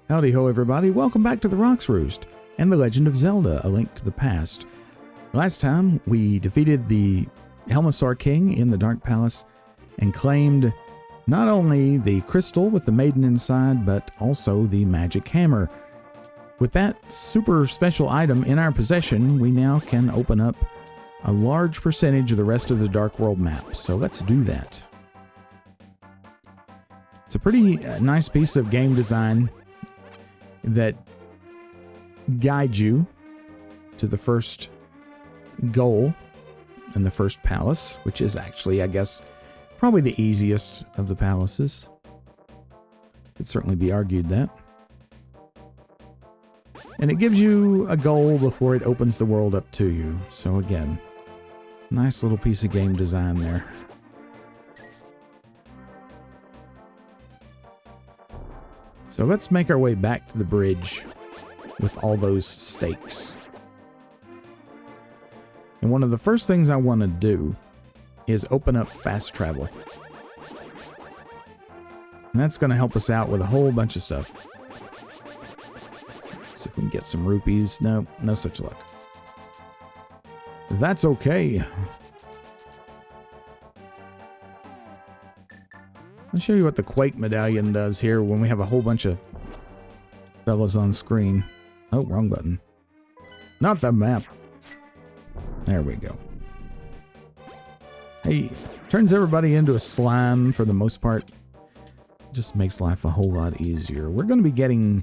Howdy ho everybody, welcome back to the Rocks Roost and the Legend of Zelda, A Link to the Past. Last time we defeated the Helmasaur King in the Dark Palace and claimed not only the crystal with the maiden inside, but also the magic hammer. With that super special item in our possession, we now can open up a large percentage of the rest of the Dark World map, so let's do that. It's a pretty nice piece of game design that guides you to the first goal in the first palace, which is actually, I guess, probably the easiest of the palaces. Could certainly be argued that. And it gives you a goal before it opens the world up to you. So again, nice little piece of game design there. So let's make our way back to the bridge with all those stakes. And one of the first things I want to do is open up fast travel. And that's going to help us out with a whole bunch of stuff. See if we can get some rupees. No, no such luck. That's okay. I'll show you what the Quake medallion does here when we have a whole bunch of fellas on screen. Oh, wrong button. Not the map. There we go. Hey, turns everybody into a slime for the most part. Just makes life a whole lot easier. We're going to be getting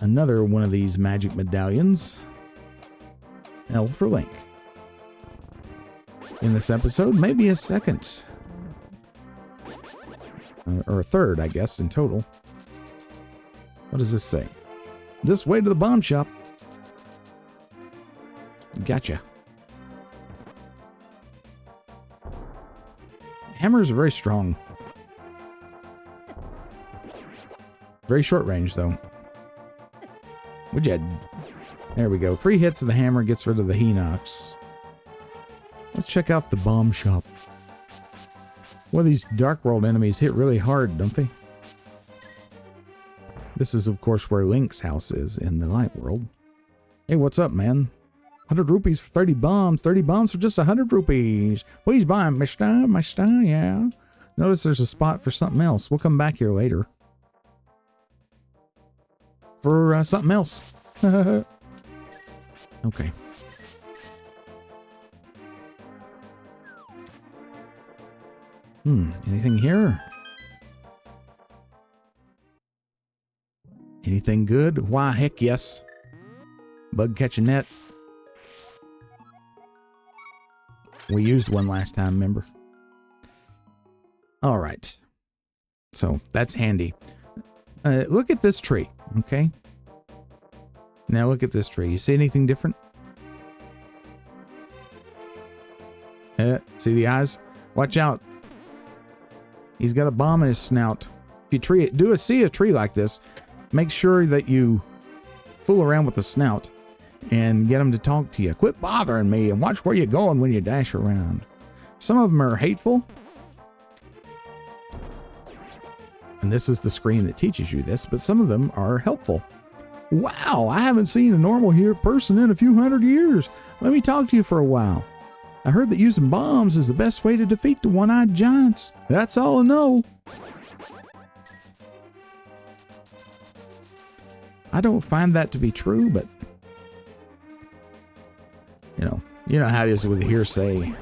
another one of these magic medallions. L for Link. In this episode, maybe a second. Or a third, I guess, in total. What does this say? This way to the bomb shop. Gotcha. Hammers are very strong. Very short range, though. Would you? There we go. 3 hits of the hammer gets rid of the Hinox. Let's check out the bomb shop. Well, these Dark World enemies hit really hard, don't they? This is, of course, where Link's house is in the Light World. Hey, what's up, man? 100 rupees for 30 bombs. 30 bombs for just 100 rupees. Please buy them, mister, yeah. Notice there's a spot for something else. We'll come back here later. For something else. Okay. Anything here? Anything good? Why, heck yes. Bug catching net. We used one last time, remember? All right. So that's handy. Look at this tree, okay? Now look at this tree. You see anything different? See the eyes? Watch out. He's got a bomb in his snout. If you see a tree like this, make sure that you fool around with the snout and get him to talk to you. Quit bothering me and watch where you're going when you dash around. Some of them are hateful. And this is the screen that teaches you this, but some of them are helpful. Wow, I haven't seen a normal person in a few hundred years. Let me talk to you for a while. I heard that using bombs is the best way to defeat the one-eyed giants. That's all I know. I don't find that to be true, but you know how it is with hearsay.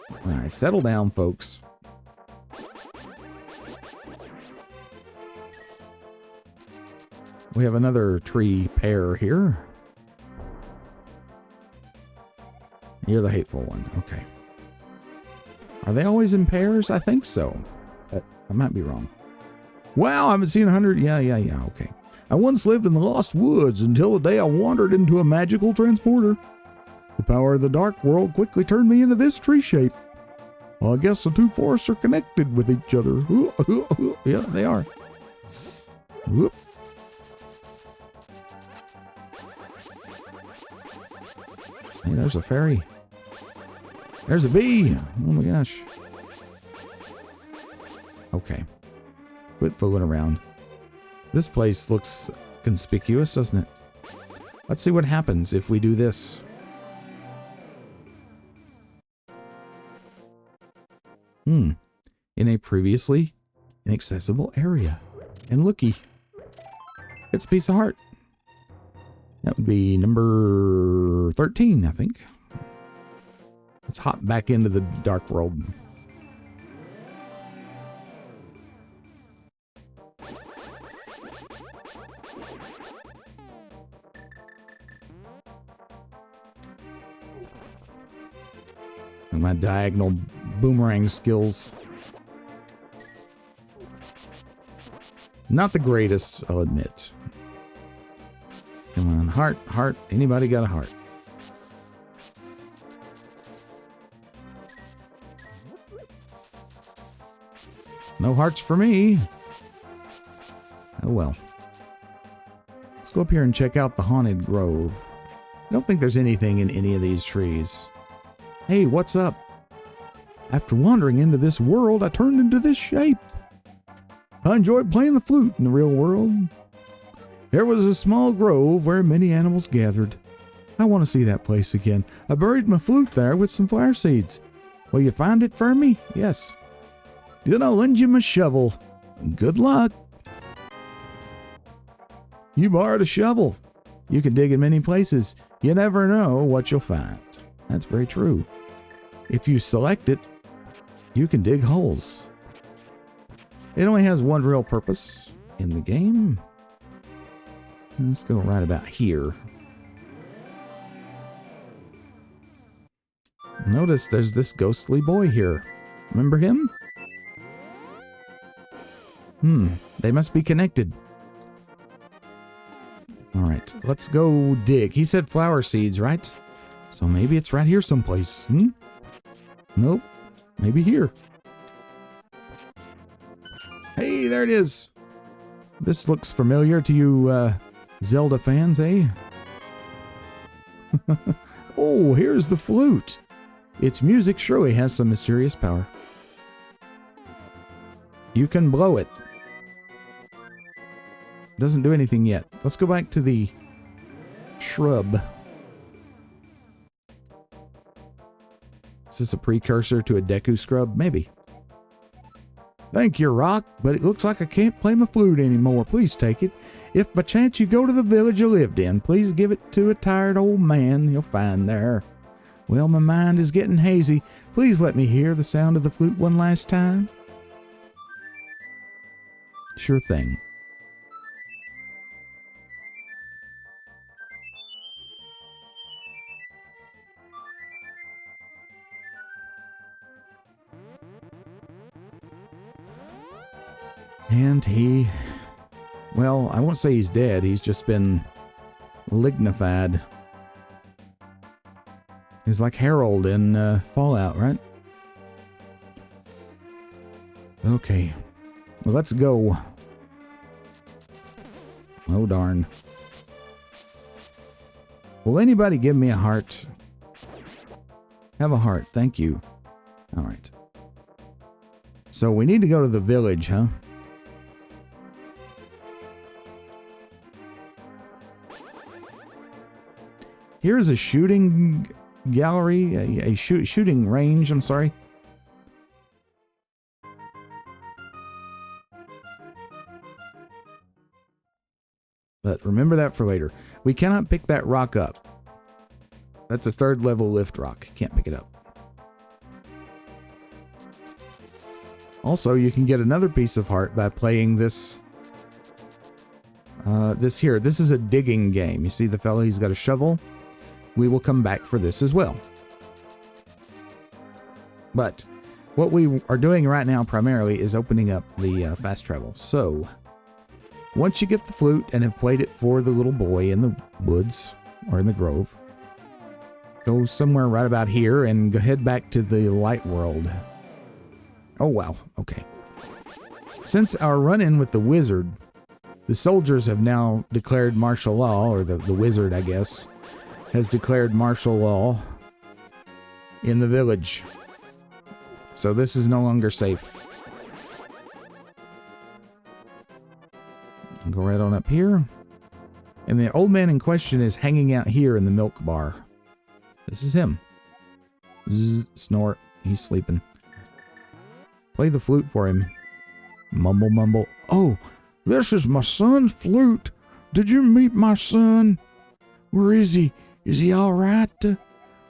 All right, settle down, folks. We have another tree pair here. You're the hateful one. Okay. Are they always in pairs? I think so. But I might be wrong. Wow, I haven't seen 100. Yeah, okay. I once lived in the Lost Woods until the day I wandered into a magical transporter. The power of the Dark World quickly turned me into this tree shape. Well, I guess the two forests are connected with each other. Yeah, they are. Whoop. Hey, there's a fairy. There's a bee. Oh my gosh. Okay. Quit fooling around. This place looks conspicuous, doesn't it? Let's see what happens if we do this. In a previously inaccessible area. And looky. It's a piece of heart. That would be number 13, I think. Let's hop back into the dark world. And my diagonal boomerang skills. Not the greatest, I'll admit. Come on, heart, heart. Anybody got a heart? No hearts for me. Oh well. Let's go up here and check out the haunted grove. I don't think there's anything in any of these trees. Hey, what's up? After wandering into this world, I turned into this shape. I enjoyed playing the flute in the real world. There was a small grove where many animals gathered. I want to see that place again. I buried my flute there with some flower seeds. Will you find it for me? Yes. Then I'll lend you my shovel. Good luck. You borrowed a shovel. You can dig in many places. You never know what you'll find. That's very true. If you select it, you can dig holes. It only has one real purpose in the game. Let's go right about here. Notice there's this ghostly boy here. Remember him? They must be connected. All right, let's go dig. He said flower seeds, right? So maybe it's right here someplace. Nope. Maybe here. Hey, there it is. This looks familiar to you Zelda fans, eh? Oh, here's the flute. Its music surely has some mysterious power. You can blow it. Doesn't do anything yet. Let's go back to the shrub. Is this a precursor to a Deku scrub? Maybe. Thank you, Rock, but it looks like I can't play my flute anymore. Please take it. If by chance you go to the village I lived in, please give it to a tired old man you'll find there. Well, my mind is getting hazy. Please let me hear the sound of the flute one last time. Sure thing. And he, well, I won't say he's dead. He's just been lignified. He's like Harold in Fallout, right? Okay. Well, let's go. Oh, darn. Will anybody give me a heart? Have a heart. Thank you. All right. So we need to go to the village, huh? Here's a shooting gallery, a shooting range, I'm sorry. But remember that for later. We cannot pick that rock up. That's a third level lift rock. Can't pick it up. Also, you can get another piece of heart by playing this. This here. This is a digging game. You see the fella? He's got a shovel. We will come back for this as well. But what we are doing right now primarily is opening up the fast travel. So once you get the flute and have played it for the little boy in the woods or in the grove, go somewhere right about here and head back to the light world. Oh, wow. Okay. Since our run-in with the wizard, the soldiers have now declared martial law, or the wizard, I guess, has declared martial law in the village. So this is no longer safe. Go right on up here. And the old man in question is hanging out here in the milk bar. This is him. Zzz, snort. He's sleeping. Play the flute for him. Mumble, mumble. Oh, this is my son's flute. Did you meet my son? Where is he? Is he all right?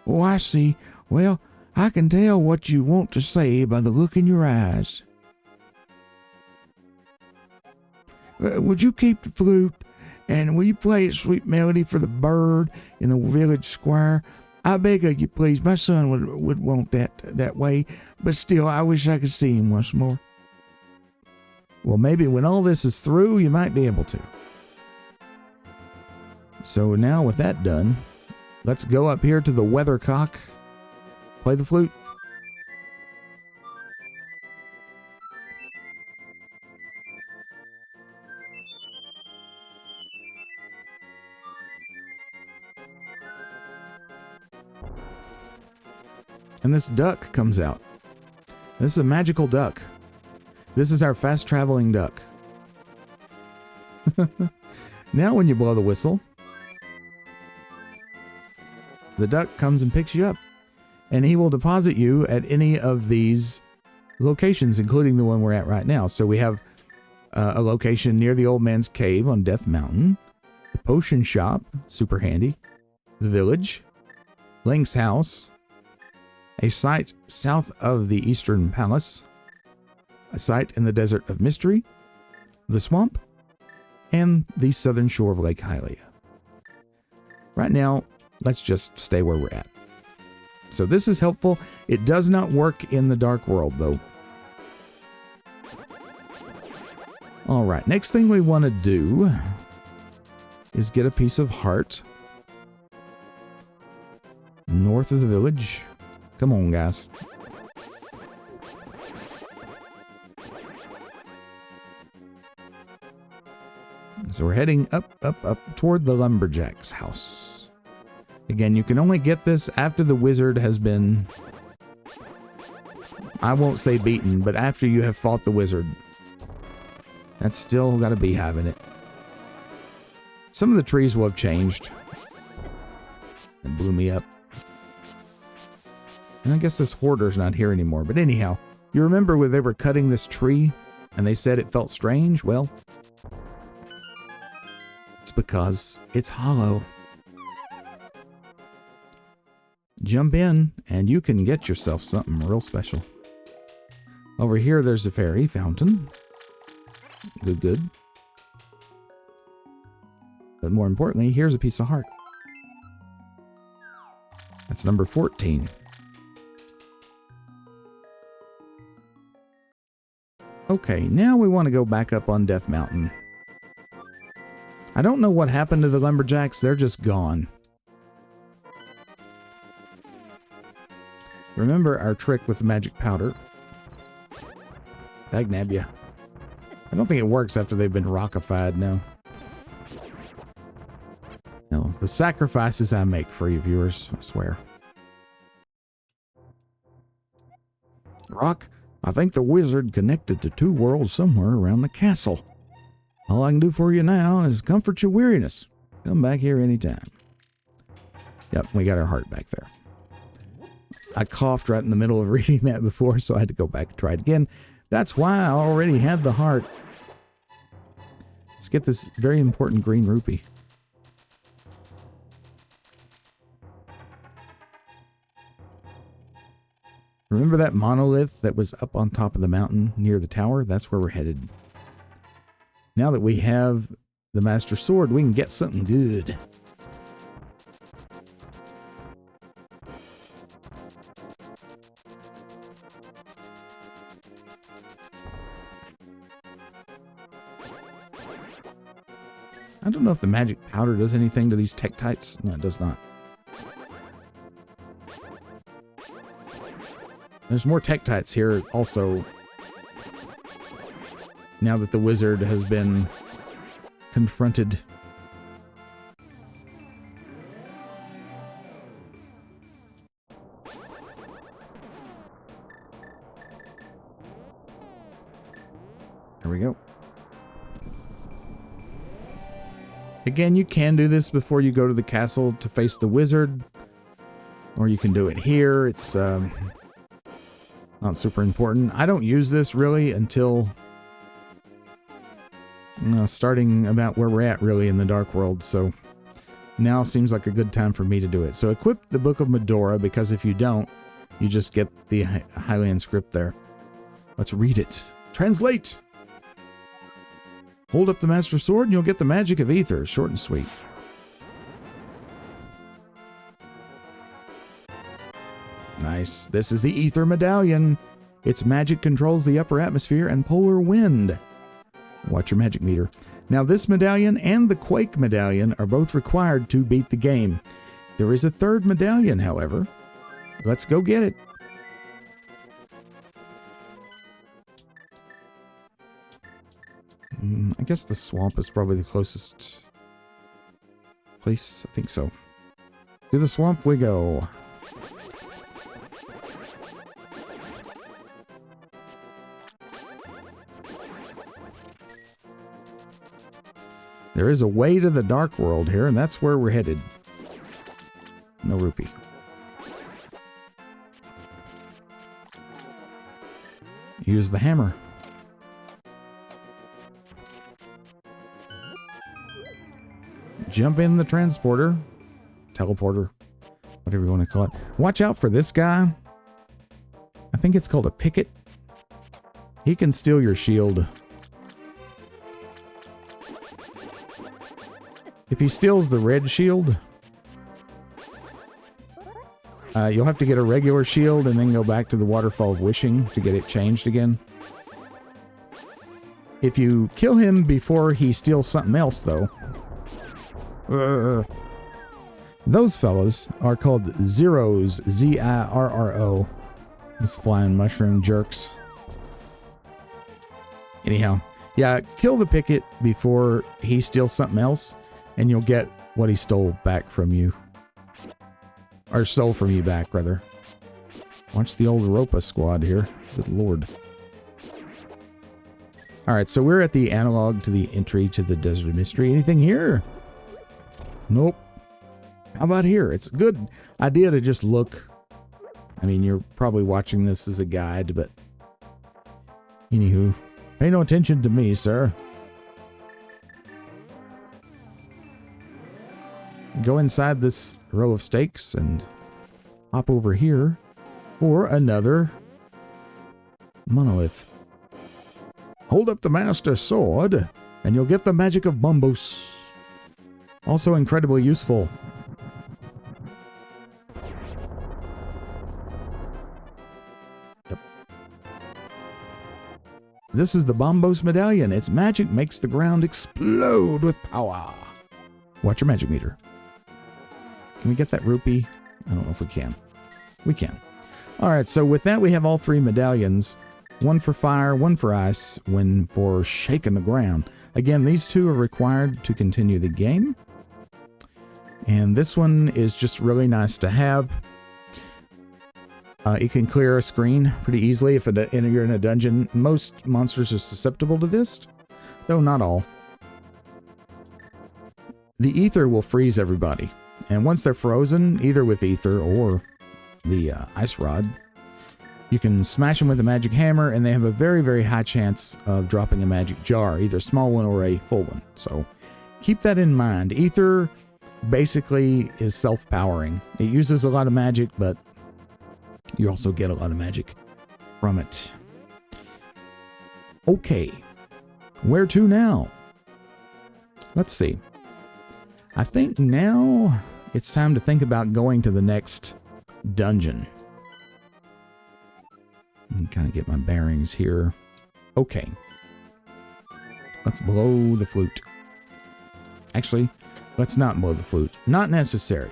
Oh, I see. Well, I can tell what you want to say by the look in your eyes. Would you keep the flute? And will you play a sweet melody for the bird in the village square? I beg of you, please. My son would want that way. But still, I wish I could see him once more. Well, maybe when all this is through, you might be able to. So now with that done, let's go up here to the weathercock. Play the flute. And this duck comes out. This is a magical duck. This is our fast-traveling duck. Now when you blow the whistle, the duck comes and picks you up. And he will deposit you at any of these locations, including the one we're at right now. So we have a location near the old man's cave on Death Mountain, the potion shop, super handy, the village, Link's house, a site south of the Eastern Palace, a site in the Desert of Mystery, the swamp, and the southern shore of Lake Hylia. Right now, let's just stay where we're at. So this is helpful. It does not work in the Dark World, though. All right, next thing we want to do is get a piece of heart north of the village. Come on, guys. So we're heading up toward the Lumberjack's house. Again, you can only get this after the wizard has been, I won't say beaten, but after you have fought the wizard. That's still got to be having it. Some of the trees will have changed. It blew me up. And I guess this hoarder's not here anymore. But anyhow, you remember when they were cutting this tree and they said it felt strange? Well, it's because it's hollow. Jump in and you can get yourself something real special. Over here, there's a fairy fountain. Good, good. But more importantly, here's a piece of heart. That's number 14. Okay, now we want to go back up on Death Mountain. I don't know what happened to the Lumberjacks. They're just gone. Remember our trick with the magic powder. Dagnab ya. I don't think it works after they've been rockified, no. No, the sacrifices I make for you viewers, I swear. Rock, I think the wizard connected the two worlds somewhere around the castle. All I can do for you now is comfort your weariness. Come back here anytime. Yep, we got our heart back there. I coughed right in the middle of reading that before, so I had to go back and try it again. That's why I already had the heart. Let's get this very important green rupee. Remember that monolith that was up on top of the mountain near the tower? That's where we're headed. Now that we have the Master Sword, we can get something good. I don't know if the magic powder does anything to these tektites. No, it does not. There's more tektites here also. Now that the wizard has been confronted. There we go. Again, you can do this before you go to the castle to face the wizard. Or you can do it here. It's not super important. I don't use this really until starting about where we're at really in the Dark World. So now seems like a good time for me to do it. So equip the Book of Medora, because if you don't, you just get the Hylian script there. Let's read it. Translate! Hold up the Master Sword and you'll get the magic of Ether. Short and sweet. Nice. This is the Ether Medallion. Its magic controls the upper atmosphere and polar wind. Watch your magic meter. Now this medallion and the Quake medallion are both required to beat the game. There is a third medallion, however. Let's go get it. I guess the swamp is probably the closest place. I think so. To the swamp we go. There is a way to the Dark World here, and that's where we're headed. No rupee. Use the hammer. Jump in the transporter. Teleporter. Whatever you want to call it. Watch out for this guy. I think it's called a picket. He can steal your shield. If he steals the red shield, you'll have to get a regular shield and then go back to the Waterfall of Wishing to get it changed again. If you kill him before he steals something else, though, those fellows are called Zeros, Z-I-R-R-O. These flying mushroom jerks. Anyhow, yeah, kill the picket before he steals something else, and you'll get what he stole back from you. Or stole from you back, rather. Watch the old Europa squad here. Good lord. Alright, so we're at the analog to the entry to the Desert of Mystery. Anything here? Nope. How about here? It's a good idea to just look. I mean, you're probably watching this as a guide, but anywho, pay no attention to me, sir. Go inside this row of stakes and hop over here for another monolith. Hold up the Master Sword and you'll get the magic of Bombos. Also incredibly useful. Yep. This is the Bombos medallion. Its magic makes the ground explode with power. Watch your magic meter. Can we get that rupee? I don't know if we can. We can. Alright, so with that we have all three medallions. One for fire, one for ice, one for shaking the ground. Again, these two are required to continue the game. And this one is just really nice to have. It can clear a screen pretty easily if you're in a dungeon. Most monsters are susceptible to this, though not all. The ether will freeze everybody. And once they're frozen, either with ether or the ice rod, you can smash them with a magic hammer, and they have a very, very high chance of dropping a magic jar, either a small one or a full one. So keep that in mind. Ether basically is self-powering. It uses a lot of magic, but you also get a lot of magic from it. Okay, where to now? Let's see. I think now it's time to think about going to the next dungeon. Kind of get my bearings here. Okay. Let's blow the flute. Actually, let's not blow the flute. Not necessary.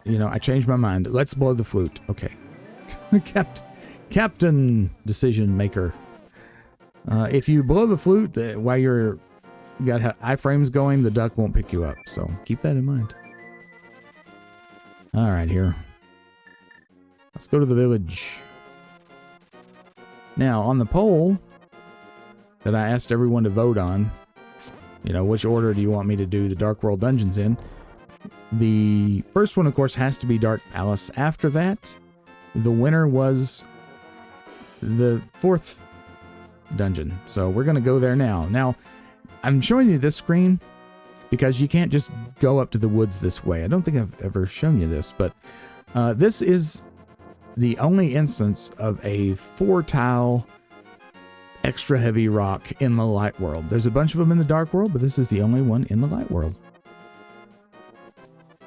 You know, I changed my mind. Let's blow the flute. Okay. Captain decision maker. If you blow the flute while you got iframes going, the duck won't pick you up. So keep that in mind. All right, here. Let's go to the village. Now, on the poll that I asked everyone to vote on, you know, which order do you want me to do the Dark World dungeons in? The first one, of course, has to be Dark Palace. After that, the winner was the 4th dungeon. So we're going to go there now. Now, I'm showing you this screen because you can't just go up to the woods this way. I don't think I've ever shown you this, but this is the only instance of a 4-tile extra heavy rock in the light world. There's a bunch of them in the dark world, but this is the only one in the light world.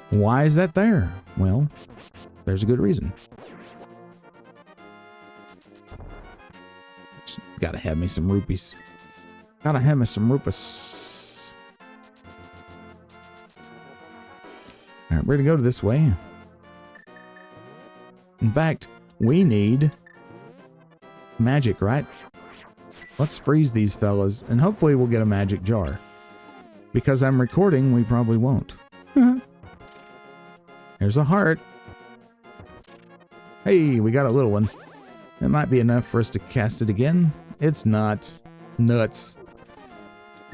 Why is that there? Well, there's a good reason. Just gotta have me some rupees. Gotta have me some rupees. Alright, we're gonna go to this way. In fact, we need magic, right? Let's freeze these fellas, and hopefully we'll get a magic jar. Because I'm recording, we probably won't. There's a heart. Hey, we got a little one. That might be enough for us to cast it again. It's not. Nuts.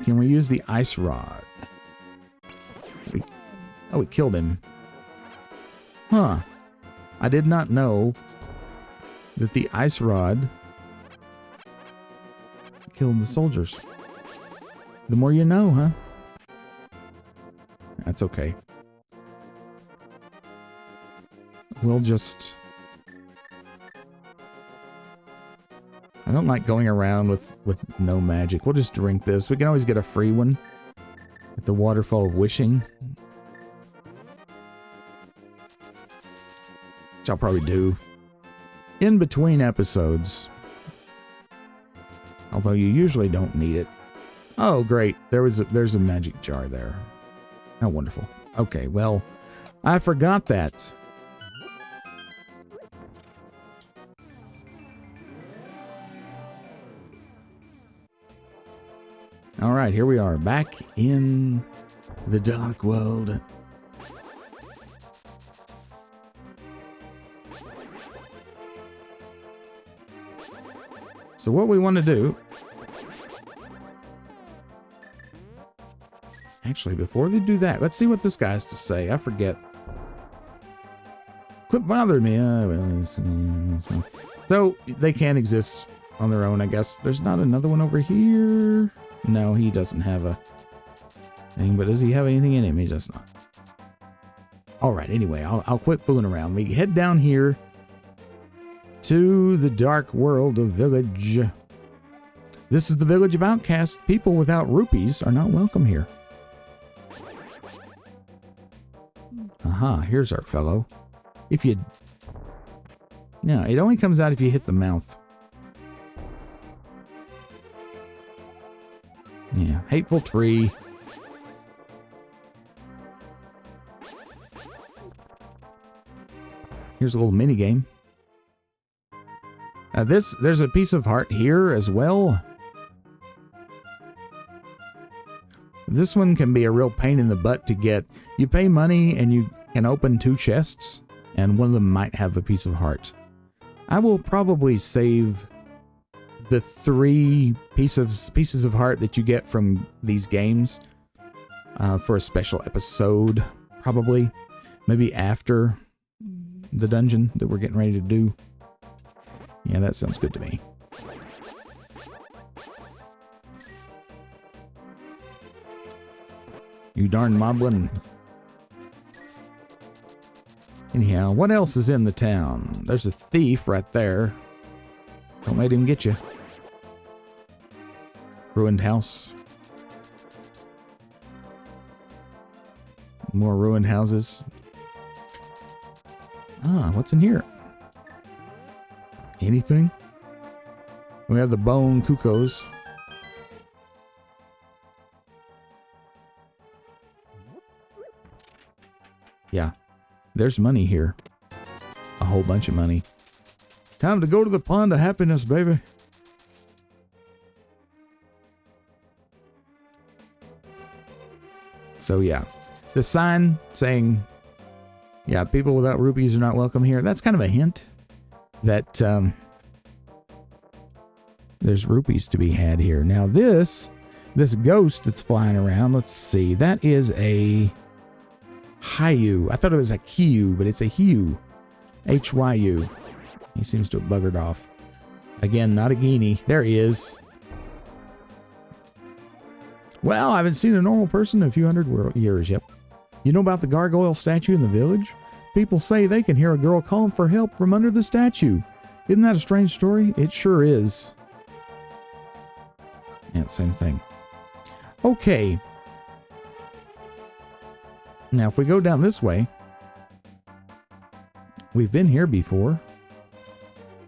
Can we use the ice rod? We killed him. Huh. I did not know that the ice rod killed the soldiers. The more you know, huh? That's okay. We'll just... I don't like going around with no magic. We'll just drink this. We can always get a free one at the Waterfall of Wishing. Which I'll probably do in between episodes. Although you usually don't need it. Oh, great. There's a magic jar there. How wonderful. Okay, well, I forgot that. All right, here we are, back in the dark world. So what we want to do... Actually, before they do that, let's see what this guy has to say. I forget. Quit bothering me. So, they can't exist on their own, I guess. There's not another one over here. No, he doesn't have a thing, but does he have anything in him? He does not. Alright, anyway, I'll quit fooling around. We head down here to the dark world of Village. This is the Village of Outcasts. People without rupees are not welcome here. Aha, here's our fellow. If you... No, it only comes out if you hit the mouth. Yeah, hateful tree. Here's a little mini game. There's a piece of heart here as well. This one can be a real pain in the butt to get. You pay money and you can open 2 chests, and one of them might have a piece of heart. I will probably save the 3 pieces of heart that you get from these games for a special episode, probably. Maybe after the dungeon that we're getting ready to do. Yeah, that sounds good to me. You darn moblin. Anyhow, what else is in the town? There's a thief right there. Don't let him get you. Ruined house. More ruined houses. Ah, what's in here? Anything? We have the bone cuckoos. Yeah, there's money here. A whole bunch of money. Time to go to the pond of happiness, baby. So yeah, the sign saying, yeah, people without rupees are not welcome here. That's kind of a hint. that there's rupees to be had here. Now this ghost that's flying around, let's see, that is a Hyu. I thought it was a Q, but it's a Hyu. Hyu. He seems to have buggered off. Again, not a Genie. There he is. Well, I haven't seen a normal person in a few hundred years. Yep. You know about the gargoyle statue in the village? People say they can hear a girl calling for help from under the statue. Isn't that a strange story? It sure is. Yeah, same thing. Okay. Now, if we go down this way, we've been here before,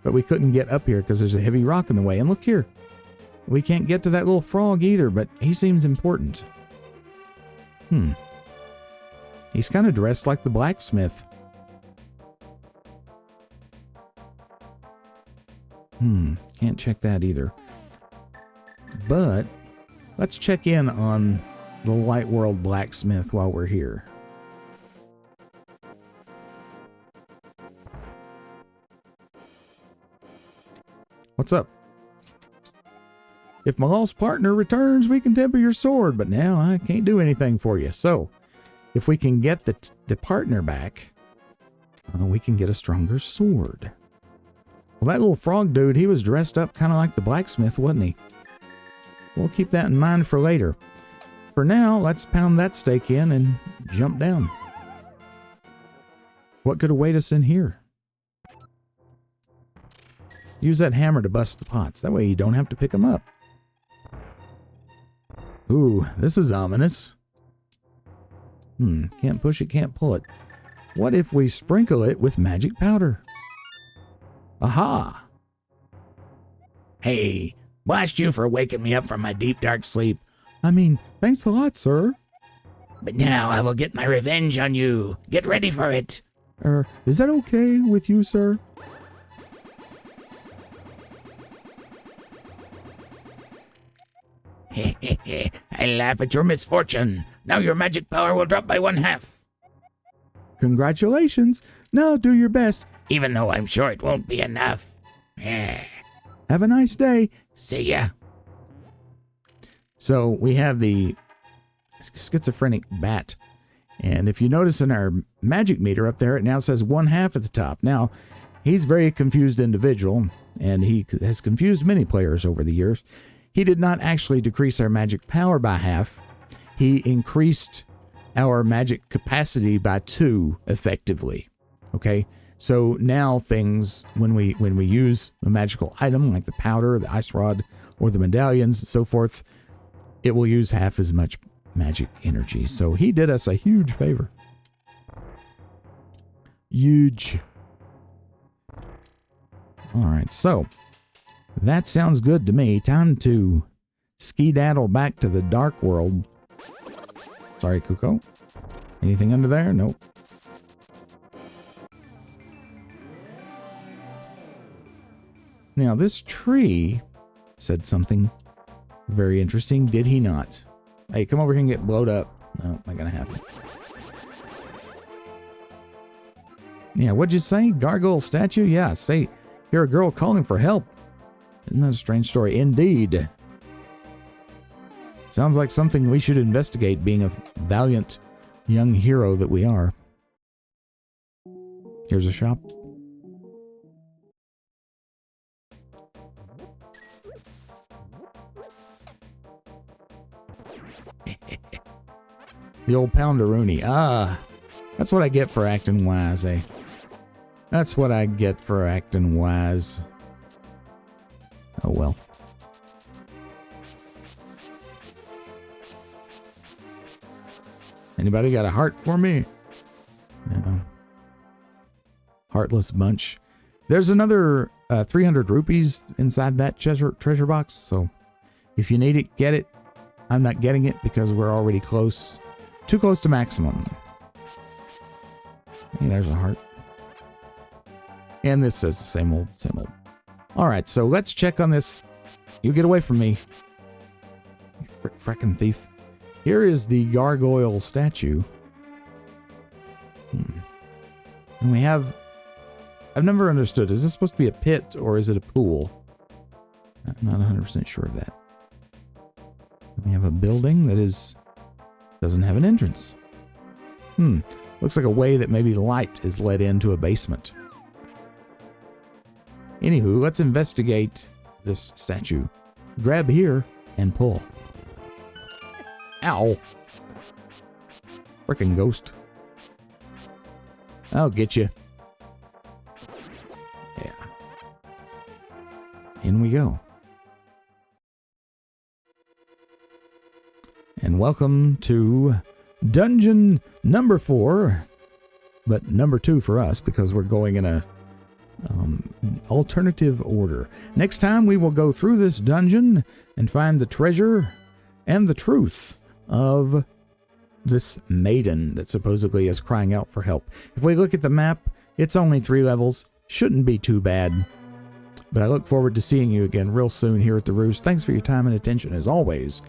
but we couldn't get up here because there's a heavy rock in the way. And look here. We can't get to that little frog either, but he seems important. He's kind of dressed like the blacksmith. Can't check that either. But let's check in on the Light World blacksmith while we're here. What's up? If my lost partner returns, we can temper your sword, but now I can't do anything for you. So, if we can get the partner back, we can get a stronger sword. Well, that little frog dude, he was dressed up kind of like the blacksmith, wasn't he? We'll keep that in mind for later. For now, let's pound that stake in and jump down. What could await us in here? Use that hammer to bust the pots. That way you don't have to pick them up. Ooh, this is ominous. Can't push it, can't pull it. What if we sprinkle it with magic powder? Aha! Hey, blast you for waking me up from my deep dark sleep. I mean, thanks a lot, sir. But now I will get my revenge on you. Get ready for it. Is that okay with you, sir? I laugh at your misfortune. Now your magic power will drop by 1/2. Congratulations. Now do your best. Even though I'm sure it won't be enough. Have a nice day. See ya. So we have the schizophrenic bat. And if you notice in our magic meter up there, it now says 1/2 at the top. Now, he's a very confused individual, and he has confused many players over the years. He did not actually decrease our magic power by 1/2. He increased our magic capacity by 2 effectively. Okay? So now things, when we use a magical item like the powder, the ice rod, or the medallions and so forth, it will use 1/2 as much magic energy. So he did us a huge favor. Huge. All right, so that sounds good to me. Time to skedaddle back to the dark world. Sorry, Kuko. Anything under there? Nope. Now, this tree said something very interesting, did he not? Hey, come over here and get blowed up. No, not gonna happen. Yeah, what'd you say? Gargoyle statue? Yeah, say, hear a girl calling for help. Isn't that a strange story? Indeed. Sounds like something we should investigate, being a valiant young hero that we are. Here's a shop. The old pounderoonie. Ah, that's what I get for acting wise, eh? That's what I get for acting wise. Oh well. Anybody got a heart for me? No. Heartless bunch. There's another 300 rupees inside that treasure box, so if you need it, get it. I'm not getting it because we're already close. Too close to maximum. Hey, there's a heart. And this says the same old, same old. Alright, so let's check on this. You get away from me. You frickin' thief. Here is the gargoyle statue. And we have I've never understood. Is this supposed to be a pit or is it a pool? I'm not 100% sure of that. We have a building that doesn't have an entrance. Looks like a way that maybe light is let into a basement. Anywho, let's investigate this statue. Grab here and pull. Ow. Frickin' ghost. I'll get you. Yeah. In we go. And welcome to dungeon number 4, but number 2 for us because we're going in a alternative order. Next time we will go through this dungeon and find the treasure and the truth of this maiden that supposedly is crying out for help. If we look at the map, it's only 3 levels. Shouldn't be too bad. But I look forward to seeing you again real soon here at the Roost. Thanks for your time and attention as always.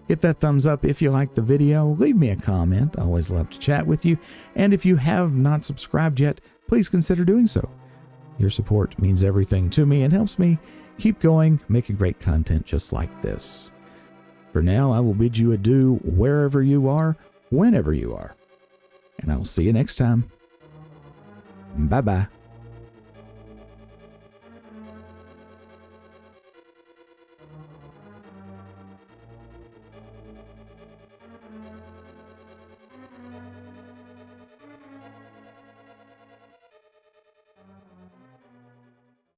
Hit that thumbs up if you liked the video. Leave me a comment. I always love to chat with you. And if you have not subscribed yet, please consider doing so. Your support means everything to me and helps me keep going, making great content just like this. For now, I will bid you adieu wherever you are, whenever you are. And I'll see you next time. Bye-bye.